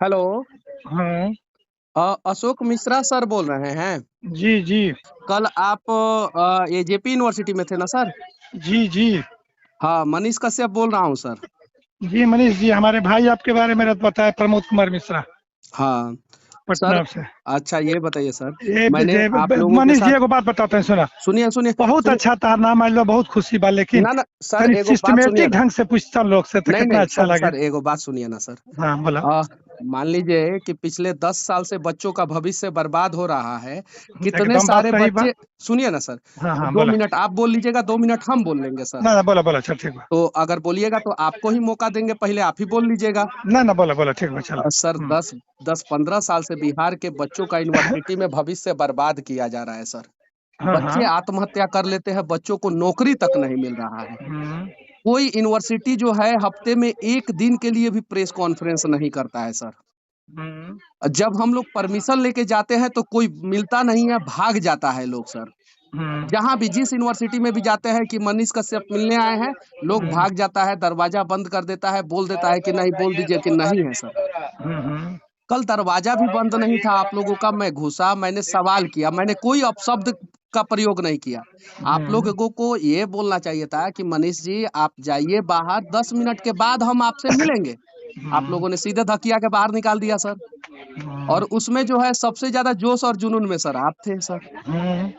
Hello. हाँ। Ashok Mishra sir बोल रहे हैं। जी जी। कल आप एजेपी यूनिवर्सिटी में थे ना सर? जी जी। हाँ, मनीष कश्यप बोल रहा हूँ सर। जी मनीष जी, हमारे भाई आपके बारे में बताया, प्रमोद कुमार मिश्रा, हाँ सर। पटना से। अच्छा, ये बताइए सर। ये मैंने आप लोगों के मनीष जी साथ एगो बात बताते हैं, सुना। सुनिए सुनिए बहुत सुनिए। अच्छा तार नाम मान लो, बहुत खुशी बा, लेकिन ना ना सर, तनी एगो बात सुनिए सिस्टमेटिक ना। ढंग से पूछता लोग से तो नहीं कितना नहीं अच्छा सर, लगे। सर एगो बात सुनिए ना सर। हाँ बोला। आ, मान लीजिए कि पिछले 10 साल से बच्चों का भविष्य बर्बाद हो रहा है। कितने एकदम बात सारे सही बा। बच्चे। सुनिए ना सर। हाँ हाँ दो बोला। मिनट आप बोल लीजिएगा, 2 मिनट हम बोल लेंगे सर। ना ना बोला बोला, चल ठीक बा। तो अगर बोलिएगा तो आपको ही मौका देंगे, पहले आप ही बोल लीजिएगा। ना ना बोला बोला, ठीक बा, चलो। सर, 10-15 साल से बिहार के बच्चों का यूनिवर्सिटी में भविष्य बर्बाद किया जा रहा है सर। हाँ बच्चे हाँ। आत्महत्या कर लेते हैं, बच्चों को नौकरी तक नहीं मिल रहा है। हम्म, कोई यूनिवर्सिटी जो है हफ्ते में एक दिन के लिए भी प्रेस कॉन्फ्रेंस नहीं करता है सर। हम्म, जब हम लोग परमिशन लेके जाते हैं तो कोई मिलता नहीं है, भाग जाता है लोग सर। हम्म, जहां भी जिस यूनिवर्सिटी में भी जाते हैं कि मनीष कश्यप मिलने आए हैं, लोग हम्म, भाग जाता है, दरवाजा बंद कर देता है, बोल देता है कि नहीं, बोल दीजिए कि नहीं है सर। हम्म, कल दरवाजा भी बंद नहीं था आप लोगों का, मैं घुसा, मैंने सवाल किया, मैंने कोई अपशब्द का प्रयोग नहीं किया। आप हम्म, लोगों को ये बोलना चाहिए था कि मनीष जी आप जाइए बाहर, 10 मिनट के बाद हम आपसे मिलेंगे। आप हम्म, लोगों ने सीधे धकिया के बाहर निकाल दिया सर। और उसमें जो है सबसे ज्यादा जोश और जुनून में सर आप थे सर। हम्म।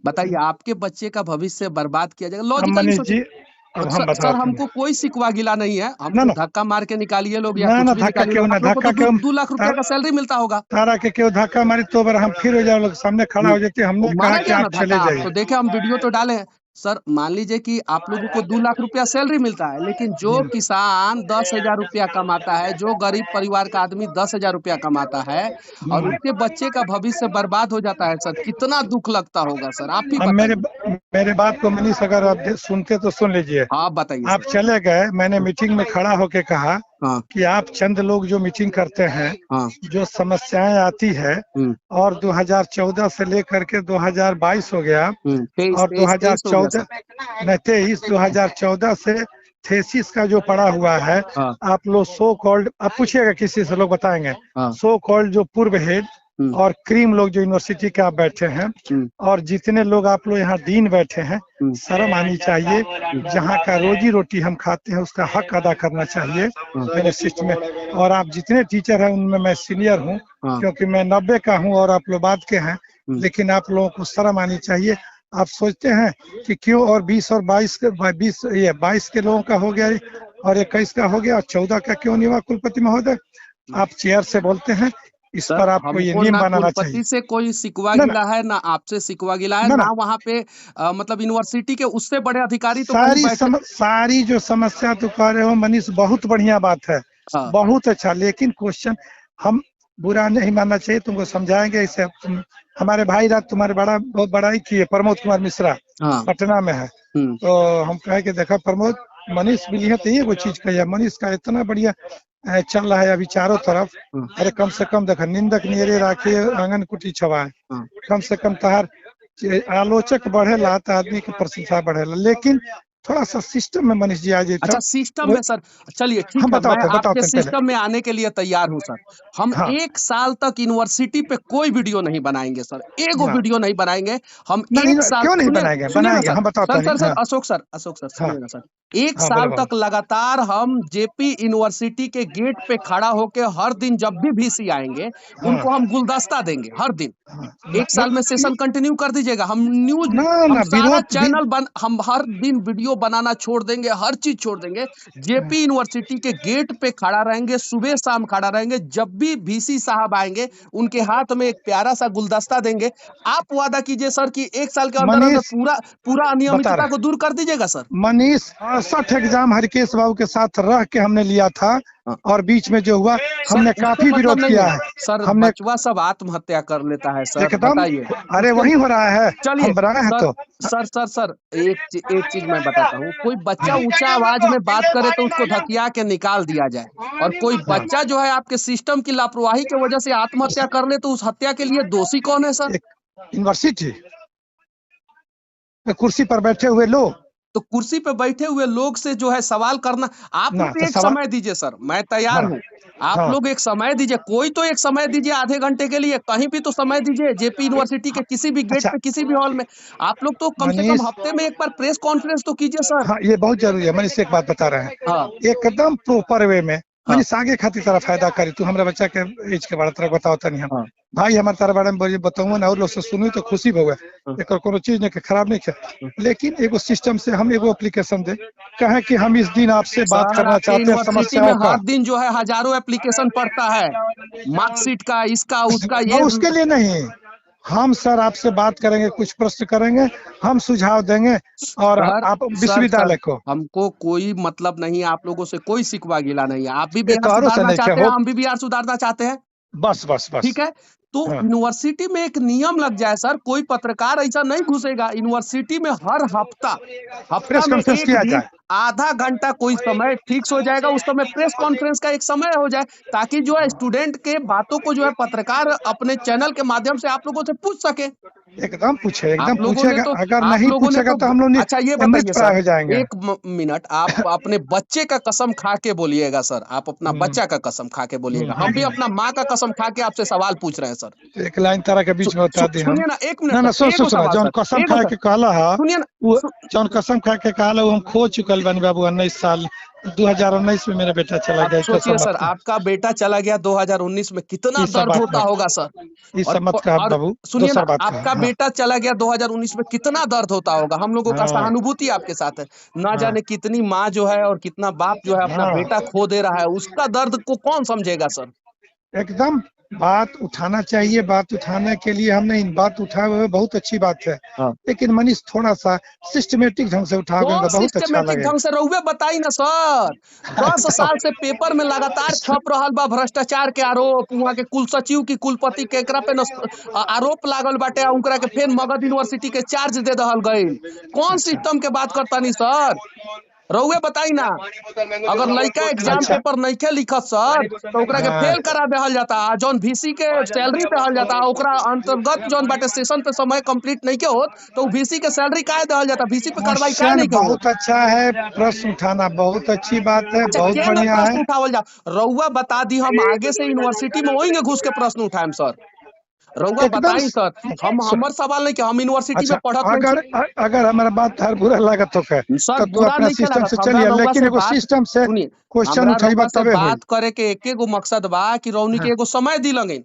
बताइए, आपके बच्चे का भविष्य बर्बाद किया जाएगा, अब लॉजिकली मनीष सोचिए। जी, अब हम सर बताते हमको हैं। कोई सिकवा गिला नहीं है, ना हमको ना धक्का मार के निकालिए लोग या ना कुछ ना, भी धक्का निकालिए लोग, क्यों ना, आप लोग को तो धक्का दो क्यों। 2 लाख रुपया का सैलरी मिलता होगा। तारा के क्यों धक्का मारी, तो बार हम फिर हो जाए, लोग सामने खड़ा हो जाते, हमने कहा मारा कि गया ना आप धक्का, चले आप जाइए। तो देखे, हम वीडियो तो डाले हैं। सर मान लीजिए कि आप लोगों को 2 लाख रुपया सैलरी मिलता है, लेकिन जो हम्म, किसान 10,000 रुपया कमाता है, जो गरीब परिवार का आदमी 10,000 रुपया कमाता है, और हम्म। उसके बच्चे का भविष्य बर्बाद हो जाता है सर, कितना दुख लगता होगा सर, आप ही अब मेरे बताइए। मेरे बात को मनीष, अगर आप सुनते तो सुन लीजिए। आप बताइए आप सर। चले गए, मैंने मीटिंग में खड़ा होके कहा हाँ कि आप चंद लोग जो मीटिंग करते हैं, हाँ। जो समस्याएं आती है, हम्म और 2014 से लेकर के 2022 हो गया, तेईस और तेईस तेईस हो गया सर। 2014 नहीं 23 2014 से थेसिस का जो पड़ा हुआ है, हाँ आप लोग सो कॉल्ड, आप पूछिएगा किसी से, लोग बताएंगे। हाँ। सो कॉल्ड जो पूर्व हेड हम्म और क्रीम लोग जो यूनिवर्सिटी के आप बैठे हैं, हम्म और जितने लोग आप लोग यहाँ डीन बैठे हैं, हम्म शर्म आनी चाहिए। हम्म, जहाँ का रोजी रोटी हम खाते हैं, उसका हक अदा करना चाहिए हाँ मेरे सिस्टम में। और आप जितने टीचर हैं उनमें मैं सीनियर हूँ, हाँ। क्योंकि मैं 90 का हूँ और आप लोग बाद के हैं। हम्म। लेकिन आप लोगों को शर्म आनी चाहिए। आप सोचते हैं कि क्यों, और 20 और 22 के 20 ये 22 के लोगों का हो गया, और 21 का हो गया, और 14 का क्यों नहीं हुआ कुलपति महोदय। आप चेयर से बोलते हैं, इस सर पर आपको ये हमको नियम ना बनाना चाहिए। कुलपति से कोई सिकवा ना ना गिला है, ना आपसे सिकवा गिला है, ना ना ना, वहाँ पे मतलब यूनिवर्सिटी के उससे बड़े अधिकारी तो कहीं बैठे। सारी जो समस्या तो कह रहे हो मनीष, बहुत बढ़िया बात है, हाँ बहुत अच्छा। लेकिन क्वेश्चन हम बुरा नहीं मानना चाहिए, तुमको समझाएंगे इसे। हमारे भाई रात तुम्हारे बहुत बड़ाई किए, प्रमोद कुमार मिश्रा हाँ। पटना में है। हम्म तो हम कहे कि देखा प्रमोद, मनीष भी है तो ये वो चीज कही है, मनीष का इतना बढ़िया चल रहा है अभी चारों तरफ। हाँ अरे कम से कम देखा, निंदक नियरे राखे आंगन कुटी छवाए। हाँ। कम से कम तहार आलोचक बढ़ेला तो आदमी की प्रशंसा बढ़ेला। लेकिन थोड़ा सा सिस्टम में मनीष जी आ जाता। अच्छा, सिस्टम में सर, चलिए हम ठीक है, मैं आपके बताते हैं पहले। सिस्टम में आने के लिए तैयार हूँ सर। हम हाँ 1 साल तक यूनिवर्सिटी पे कोई वीडियो नहीं बनाएंगे सर, एगो ना, वीडियो नहीं बनाएंगे। हम नहीं एक ना, साल, क्यों नहीं सुनिए बनाएंगे, सुनिए ना बनाएंगे, सर। हम बताते सर हैं। सर सर हाँ अशोक सर हाँ सुनिए ना सर। एक हाँ बोलो साल बोलो। तक लगातार हम जेपी यूनिवर्सिटी के गेट पे खड़ा होके हर दिन जब भी वीसी आएंगे, हाँ उनको हम गुलदस्ता देंगे हर दिन। हाँ। एक साल में सेशन कंटिन्यू कर दीजिएगा, हम न्यूज, ना हम ना, सारा विरोध भी। चैनल हम हर दिन वीडियो बनाना छोड़ देंगे, हर चीज छोड़ देंगे। जेपी यूनिवर्सिटी के गेट पे खड़ा रहेंगे, सुबह शाम खड़ा रहेंगे, जब भी वीसी साहब आएंगे उनके हाथ में एक प्यारा सा गुलदस्ता देंगे। आप वादा कीजिए सर कि 1 साल के अंदर अंदर मनीष पूरा पूरा बता अनियमितता को रहे, दूर कर दीजिएगा सर। मनीष 68 एग्जाम हरकेश बाबू के साथ रह के हमने लिया था, हाँ। और बीच में जो हुआ, सर हमने उससे काफी मतलब विरोध नहीं किया है है। सर, हमने बचवा सब आत्महत्या कर लेता है सर, एकदम, बताइए अरे उसके। वही हो रहा है, चलिए हम बनाए हैं सर, तो। सर एक चीज मैं बताता हूँ, कोई बच्चा ऊंचा आवाज में बात करे तो उसको धकिया के निकाल दिया जाए, और कोई हाँ, बच्चा जो है आपके सिस्टम की लापरवाही की वजह से आत्महत्या कर ले तो उस हत्या के लिए दोषी कौन है सर? एक यूनिवर्सिटी में कुर्सी पर बैठे हुए लोग तो कुर्सी पे बैठे हुए लोग से जो है सवाल करना, आप ना लोग तो एक सवाल समय दीजिए सर, मैं तैयार हाँ हूँ। आप हाँ लोग एक समय दीजिए, कोई तो एक समय दीजिए आधे घंटे के लिए, कहीं भी तो समय दीजिए, जेपी यूनिवर्सिटी के किसी भी गेट अच्छा पे, किसी भी हॉल में। आप लोग तो कम से कम मनीष हफ्ते में एक बार प्रेस कॉन्फ्रेंस तो कीजिए सर। हाँ ये बहुत जरूरी है। मनीष एक बात बता रहे हाँ, हैं एकदम प्रॉपर वे में। हाँ, मनीष आगे खातिर तरह फायदा करी तू हमरा बच्चा के एज के बारे तरह बताओ तनी हम हाँ, भाई हमारे तारा बारे में बोलिए बताऊँ ना और लोग से सुनू तो खुशी भोगे। हाँ, एक कोनो चीज नहीं के खराब नहीं हाँ। है लेकिन एगो सिस्टम से हम एगो एप्लीकेशन दे कहें कि हम इस दिन आपसे बात सर करना आपके चाहते हैं यूनिवर्सिटी में समस्याओं का। हर दिन जो है हजारों एप्लीकेशन पड़ता है, मार्कशीट का, इसका उसका, वो ये उसके लिए नहीं हम सर आपसे बात करेंगे कुछ प्रश्न करेंगे हम सुझाव देंगे और सर आप सर विश्वविद्यालय को हमको कोई मतलब नहीं है, आप लोगों से कोई शिकवा गिला नहीं है। आप भी ये बिहार तोहरों से सुधारना नहीं क्या चाहते हैं, हो हम भी बिहार सुधारना चाहते हैं। बस बस बस ठीक है, तो हाँ यूनिवर्सिटी में एक नियम लग जाए सर, कोई पत्रकार ऐसा नहीं घुसेगा यूनिवर्सिटी में। हर हफ्ता, हफ्ता प्रेस में कॉन्फ्रेंस एक किया दिन जाए। आधा घंटा कोई समय फिक्स हो जाएगा, उस समय प्रेस कॉन्फ्रेंस का एक समय हो जाए, ताकि जो है स्टूडेंट के बातों को जो है पत्रकार अपने चैनल के माध्यम से आप लोगों से पूछ सके। एकदम पूछेगा अगर नहीं आप लोगों ने पूछेगा तो तो हम लोग अच्छा ये मृत बताइए प्राय सर, हो जाएंगे। एक मिनट, आप अपने बच्चे का कसम खा के बोलिएगा सर, आप अपना हम्म, बच्चा का कसम खा के बोलिएगा, हम भी अपना माँ का कसम खा के आपसे सवाल पूछ रहे हैं सर। एक लाइन तारा के बीच में बता दी हम। सुनिए ना, एक मिनट ना सर, ना सुन सुन एगो सुना सवाल जौन सर, कसम एगो खा सर, के कहला हा सुनिए ना, वो जौन कसम खा के कहला वो हम खो चुकल बन बाबू 19 साल 2019 में मेरा बेटा चला अब गया सोचिए कसम मत सर, खा। आपका बेटा चला गया 2019 में, कितना ये सब दर्द बात होता मत होगा सर। ये और सब मत कहा और बाबू सुनिए ना, दोसर बात कहा आपका हाँ बेटा चला गया 2019 में, कितना दर्द होता होगा। हम लोगों का हाँ सहानुभूति आपके साथ है। ना हाँ जाने कितनी माँ जो है और कितना बाप जो है अपना हाँ बेटा खो दे रहा है, उसका दर्द को कौन समझेगा सर। एकदम बात उठाना चाहिए। बात उठाने के लिए हमने इन बात उठाए हुए बहुत अच्छी बात है हाँ, लेकिन मनीष थोड़ा सा सिस्टमेटिक ढंग से उठाओगे कौन तो बहुत अच्छा सिस्टमेटिक लगेगा। ढंग से रहुए बताई ना सर। 10 साल से पेपर में लगातार छप रहल बा भ्रष्टाचार के आरोप, वहाँ के कुल सचिव की कुलपति के एकरा पे आरोप लागल बाटे, आ उनकरा के फेर मगध यूनिवर्सिटी के चार्ज दे दहल गईल। कौन अच्छा सिस्टम के बात करतानी सर, रहुए बताई ना। अगर लड़का एग्जाम अच्छा पेपर नइखे लिखत सर, तो ओकरा के हाँ फेल करा देहल जाता, आ जौन वीसी के सैलरी देहल जाता ओकरा अंतर्गत जौन बाटे सेशन पे समय कंप्लीट नइखे होत, तो वीसी के सैलरी काहे देहल जाता, वीसी पे कार्रवाई काहे क्वेश्चन नइखे होत। बहुत अच्छा है प्रश्न उठाना बहुत अच्छी बात है अच्छा बहुत के न बढ़िया है। प्रश्न उठावल जाओ, रउआ बता दी, हम आगे से यूनिवर्सिटी में वहीं घुस के प्रश्न उठाएम सर। रउआ एकदम बताई सर, हम हमर सवाल नहीं कि हम यूनिवर्सिटी में अच्छा पढ़त नहीं अगर छी। अगर हमारा बात हर बुरा लागत हो सर तो तू बुरा अपना नहीं खे सिस्टम लागत, से हमरा चलिए रउआ लेकिन से एगो बात, सिस्टम से सुनिए, क्वेश्चन हमरा उठाई रउआ से तबे हुई। बात करे के एके गो मकसद बा कि रौनी के हाँ एगो समय दी लगिन,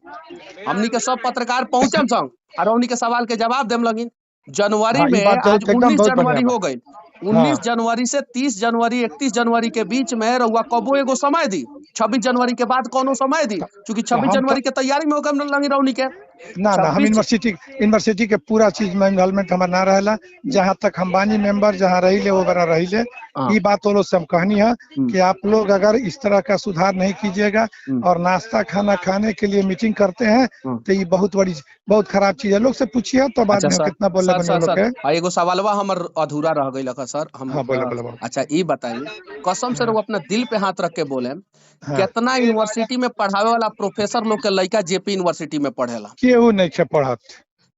हमनी के सब पत्रकार पहुंचम संग, और रौनी के सवाल के जवाब देम लगिन। जनवरी हाँ ये में बात आज एकदम 19 बहुत बढ़िया जनवरी हो बात। गई, हाँ 19 जनवरी से 30 जनवरी 31 जनवरी के बीच में रउआ कबो एगो समय दी, 26 जनवरी के बाद कोनो समय दी, क्योंकि तो 26 हम तो जनवरी के तैयारी में होकर लगी रौनी के ना ना हम 26। यूनिवर्सिटी के पूरा चीज में इन्वॉल्वमेंट हमारा ना रहेला। जहाँ तक हम बानी मेंबर जहाँ रही ले वो बड़ा रही ले। हाँ, ये बात वो लोग से हम कहनी है हम्म, कि आप लोग अगर इस तरह का सुधार नहीं कीजिएगा हम्म, और नाश्ता खाना खाने के लिए मीटिंग करते हैं हम्म। तो ये बहुत खराब चीज है। लोग से पूछिए तो बाद अच्छा में सर, कितना बोले सर बने वो सर लोग सर के। एगो सवालवा हमर अधूरा रह गई लखा सर, हम हाँ बोले बोले बोले अच्छा ई बताई, कसम से हाँ वो अपना दिल पे हाथ रख के बोले, हाँ कितना यूनिवर्सिटी में पढ़ावे वाला प्रोफेसर लोग के लड़का जेपी यूनिवर्सिटी में पढ़ेला, केहू नहीं खे पढ़त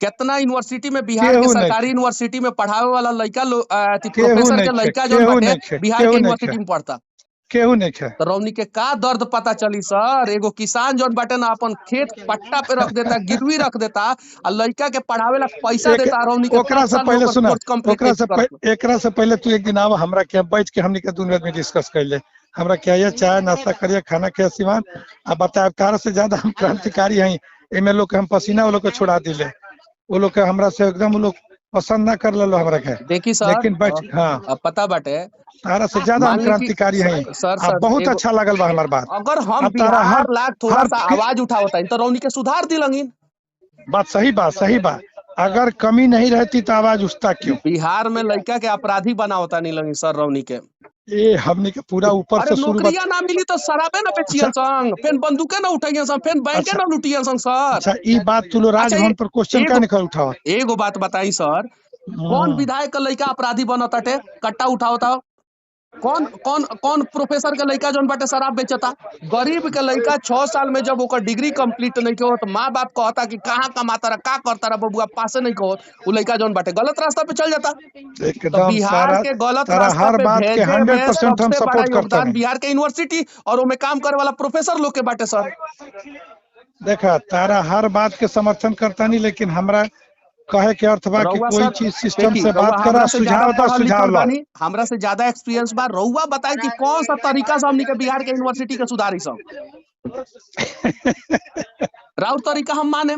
कितना यूनिवर्सिटी में, बिहार के केहू नहीं सरकारी खे यूनिवर्सिटी में पढ़ावे वाला लड़का लोग केहू प्रोफेसर नहीं के खे लड़का जौन केहू बाटे नहीं खे बिहार के केहू नहीं खे यूनिवर्सिटी में पढ़ता। केहू नहीं खे तो रौनी के का दर्द पता चली सर, एगो किसान जौन बाटे ना अपन खेत पट्टा पे रख देता, गिरवी रख देता, और लड़का के पढ़ावे ला पैसा एक देता, रौनी के ओकरा 5 से साल में पहले ओकर सुना कोर्स कंप्लीट नहीं करता। एकरा से पहले तू एक दिन आवा हमरा के बैठ के हमनी के दोनों आदमी डिस्कस कर ले। हमरा क्या ये चाय नाश्ता करिए खाना के सिवान अब बताए तारा से ज्यादा हम क्रांतिकारी हैं। एमे लोग के हम पसीना वो लोग को छुड़ा दिले वो लोग के हमरा से एकदम वो लोग पसंद ना कर लो हमरा के देखी सर, लेकिन बैठ हाँ अब पता बाटे, तारा से ज्यादा हम मान ली कि क्रांतिकारी हैं। सर अब सर बहुत एगो, अच्छा लगल बा हमार बात। अगर हम अब तारा बिहार लाग थोड़ा हर सा आवाज उठावता तो रौनी के सुधार दिलंगिन। बात सही बात अगर कमी नहीं रहती तो आवाज उठता क्यों। बिहार में लड़का के अपराधी बनावता नहीं लगी सर रौनी के। ये हमनी के पूरा ऊपर अरे से शुरू नौकरिया ना मिली तो शराबे ना अच्छा बेचियन संग, फिर बंदूके ना उठाइयन संग, फिर बैंके अच्छा ना लुटियन संग सर। अच्छा ये बात तू लोग अच्छा राजभवन पर क्वेश्चन का एगो निकल उठावा। एगो बात बताई सर, कौन विधायक का लड़का अपराधी बनताटे, कट्टा उठावता, कौन कौन कौन प्रोफेसर के लड़का जौन बाटे शराब बेचता? गरीब के लड़का 6 साल में जब ओकर डिग्री कंप्लीट नहीं हो तो माँ बाप कहता कि कहाँ कमाता रहा, का करता रहा बबुआ, पासे नहीं हो, वो लड़का जौन बाटे गलत रास्ता पे चल जाता। तो एकदम बिहार सारा के गलत तारा रास्ता हर पे बात के भेजे में 100% हम सबसे बड़ा सपोर्ट करते योगदान हैं। बिहार के यूनिवर्सिटी और उनमें काम करे वाला प्रोफेसर लोग के बाटे सर। देखा तारा हर बात के समर्थन करता नहीं, लेकिन हमरा कहे के अर्थ बा कि रउआ कोई सर चीज सिस्टम देखी, से रउआ बात करा, हमरा से ज्यादा सुझाव दा, पढ़ल सुझाव लिखल ला। बानी, हमरा से ज्यादा एक्सपीरियंस बा, रउआ बताई कि कौन सा तरीका से हमनी के बिहार के यूनिवर्सिटी के सुधारी सब। राउर तरीका हम माने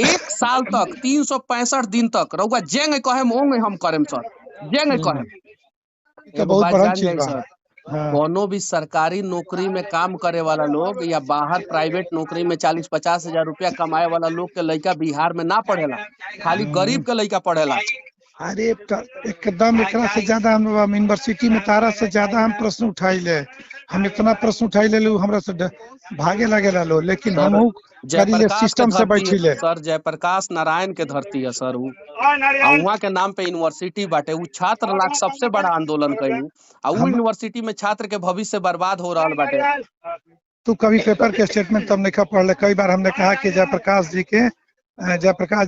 1 साल तक 365 दिन तक रउआ जेंगे कहे ओंगे हम करेम सर, जेंगे कहे। तो एगो बहुत बात बड़ा जान चीज जाई बा। सर, हाँ। कोनो भी सरकारी नौकरी में काम करे वाला लोग या बाहर प्राइवेट नौकरी में 40-50 हजार रुपया कमाए वाला लोग के लड़का बिहार में ना पढ़ेला, खाली गरीब के लड़का पढ़ेला। अरे एकदम एकरा से ज्यादा हम यूनिवर्सिटी में तारा से ज्यादा हम प्रश्न उठाई ले, हम इतना प्रश्न उठाई ले लो, हमरा से भागे लगे लो, लेकिन सर हम करी ले, जयप्रकाश के सिस्टम से धरती बैठी ले। सर, जयप्रकाश नारायण के धरती है सर। वहाँ के नाम पे यूनिवर्सिटी बाटे, उ छात्र लाख सबसे बड़ा आंदोलन कइलू आ उ यूनिवर्सिटी में छात्र के भविष्य बर्बाद हो रहा बाटे। तू कभी पेपर के स्टेटमेंट तब नहीं पढ़ ले। कई बार हमने कहा कि जयप्रकाश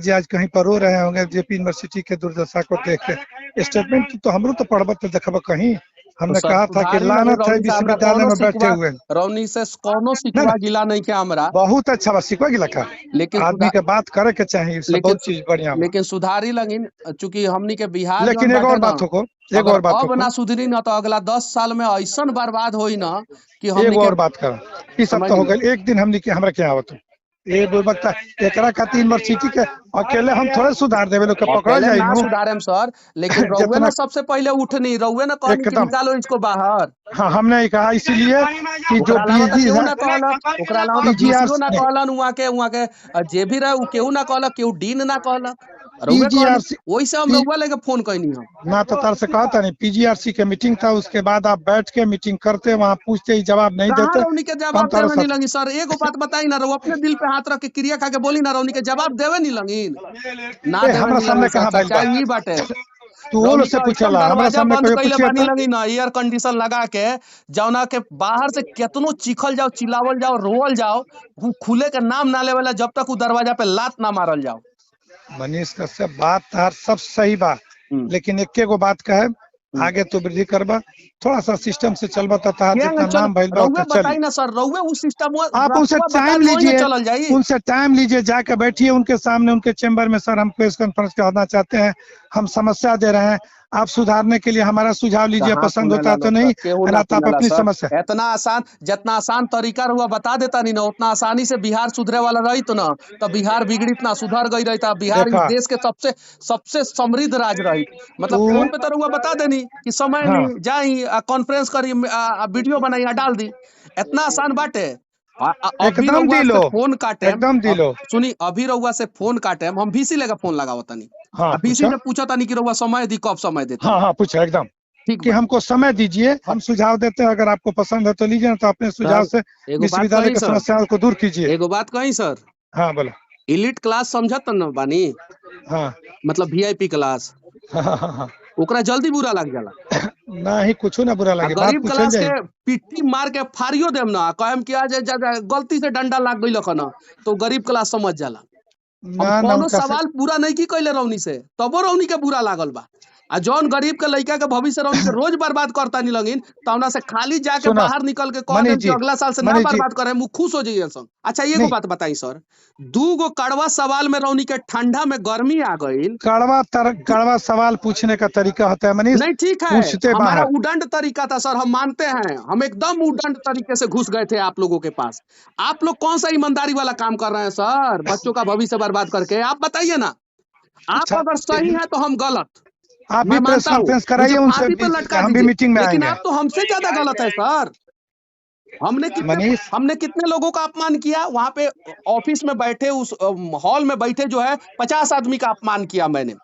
जी आज कहीं पर रो रहे होंगे जेपी यूनिवर्सिटी के दुर्दशा को देख के। स्टेटमेंट तो हमरो तो पढ़ब तो देखब कहीं। हमने तो कहा था कि लानत है विश्वविद्यालय में बैठे हुए। रौनी से कोनो सिकवा गिला नहीं के हमरा। बहुत अच्छा बा, सिकवा गिला का लेकिन आदमी के बात करे के चाहिए, सब बहुत चीज बढ़िया। लेकिन सुधारी लगिन, चूंकि हमनी के बिहार लेकिन एक और बात हो, एक और बात अब ना सुधरी ना तो अगला 10 साल में ऐसा बर्बाद होई ना कि हम एक और बात कर, इस सब तो हो गई। एक दिन हमनी के हमरा क्या आवत ये बोलबता एकरा खातिर यूनिवर्सिटी के अकेले हम थोड़े सुधार देवे, लोग के पकड़ जाई ना सुधारेम सर, लेकिन रउवे ना सबसे पहले उठनी, रउवे ना कहनी कि निकालो इसको बाहर। हाँ, हमने कहा इसीलिए कि जो बीजी है ना कहलक, ओकरा अलावा तो बीजीओ ना कहलन, वहां के जे भी रहे केहू ना कहलक, केहू डीन ना कहलक, वही से हम रउवा लेके फोन कइनी हम ना। तो तार से कहता नहीं, पीजीआरसी के मीटिंग था, उसके बाद आप बैठ के मीटिंग करते, वहाँ पूछते ही जवाब नहीं देते। रौनी के जवाब देवे नहीं लगी सर। एगो बात बताई ना, रउवा अपने दिल पे हाथ रख के क्रिया खा के बोली ना, रौनी के जवाब देवे नहीं लगिन ना। हमरा सामने कहां बैठ चाहे ई बाटे तू वो से पूछला, हमरा सामने कोई पूछे बनी लगी ना, एयर कंडीशन लगा के जौना के बाहर से केतनो चीखल जाओ, चिल्लावल जाओ, रोवल जाओ, वो खुले के नाम ना लेवेला जब तक वो दरवाजा पे लात ना मारल जाओ। मनीष कश्यप बात तार सब सही बा, लेकिन एके गो बात कहे, आगे तो वृद्धि करबा, थोड़ा सा सिस्टम से चलबा तो तार जितना नाम भइल बा उतना चली ना सर। रउवे उस सिस्टम आप उनसे टाइम लीजिए, उनसे टाइम लीजिए, जाकर बैठिए उनके सामने, उनके चैम्बर में। सर हम प्रेस कॉन्फ्रेंस करना चाहते हैं, हम समस्या दे रहे हैं, आप सुधारने के लिए हमारा सुझाव लीजिए, पसंद होता है तो नहीं, आप अपनी समस्या। इतना आसान, जितना आसान तरीका रहुआ बता देता नहीं ना, उतना आसानी से बिहार सुधरे वाला रही तो ना, तो बिहार बिगड़ित ना, सुधर गई रहता। बिहार इस देश के सबसे समृद्ध राज्य रही। मतलब फोन पे तो रहुआ बता देनी कि समय नहीं जाई, कॉन्फ्रेंस करी, वीडियो बनाई, डाल दी, इतना आसान बाटे। एकदम दिलो फोन काटे, एकदम दिलो। सुनी, अभी रउआ से फोन काटे, हम VC लेकर फोन लगावतनी। हाँ, VC से पूछा था नहीं कि रउआ समय दी, कब समय देते? हाँ, पूछा एकदम ठीक कि हमको समय दीजिए, हम सुझाव देते हैं, अगर आपको पसंद है तो लीजिए, ना तो अपने सुझाव से विश्वविद्यालय की समस्याओं को दूर कीजिए। एगो बात कही सर। हाँ बोलो। इलीट क्लास समझत न बानी? हाँ, मतलब VIP क्लास। हाँ, ओकरा जल्दी बुरा लग जाला ना ही कुछ ना बुरा लगे। गरीब क्लास के पिट्टी मार के फाड़ियो देम ना, कहम कि आज गलती से डंडा लाग गइल न, तो गरीब क्लास समझ जाला। कोनो सवाल पूरा नहीं की कइले रौनी से, तबो रौनी के बुरा लागल बा। आ जौन गरीब के लड़का के भविष्य रौनी के रोज बर्बाद करता नहीं लगिन, तो हमरा से खाली जाके बाहर निकल के कह देम कि अगला साल से ना बर्बाद करे, वो खुश हो जाइए सब। अच्छा ये को बात बताई सर, 2 गो कड़वा सवाल में रौनी के ठंडा में गर्मी आ गई। कड़वा सवाल पूछने का तरीका होता है मनीष। नहीं ठीक है, हमारा उदंड तरीका था सर, हम मानते हैं, हम एकदम उदंड तरीके से घुस गए थे आप लोगों के पास। आप लोग कौन सा ईमानदारी वाला काम कर रहे हैं सर, बच्चों का भविष्य बर्बाद करके? आप बताइए ना, आप अगर सही है तो हम गलत, आप भी प्रेस कॉन्फ्रेंस कराइए उनसे, हम भी मीटिंग में आएंगे। लेकिन आप तो हमसे ज्यादा गलत है सर। हमने कितने लोगों का अपमान किया वहां पे, ऑफिस में बैठे, उस हॉल में बैठे जो है 50 आदमी का अपमान किया मैंने।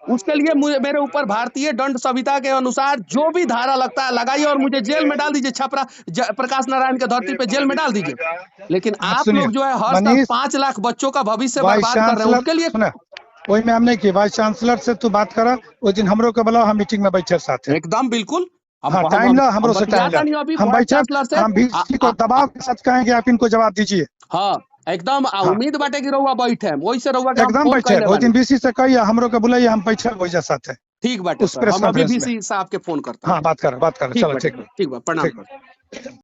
उसके लिए मेरे ऊपर भारतीय दंड संहिता के अनुसार जो भी धारा लगता है लगाइए और मुझे जेल में डाल दीजिए, छपरा प्रकाश नारायण के धरती पे जेल में डाल दीजिए। लेकिन आप लोग जो है हर साल 5 लाख बच्चों का भविष्य बर्बाद कर रहे हैं, उसके लिए वही में हमने की वाइस चांसलर से तू बात करा, उस दिन हमरो के बुलाओ, हम मीटिंग में बैठे साथ। एकदम बिल्कुल, हाँ टाइम ला, हमरो से टाइम ला, नहीं अभी हम वाइस बैठे, चांसलर से हम VC को दबाव के साथ कहेंगे आप इनको जवाब दीजिए। हाँ एकदम हाँ उम्मीद बाटे कि रहुआ बैठे वही से रहुआ के हम एकदम फोन बैठे, कैले वो दिन बानी। VC से कहिए हमरो के बुलाइए, हम बैठे वही साथ है ठीक बाटे उस सर, प्रेस हम अभी कॉन्फ्रेंस में। VC साहब के फोन करता हाँ हूँ। बात कर ठीक चलो बाटे ठीक ठीक बा, प्रणाम ठीक। सर।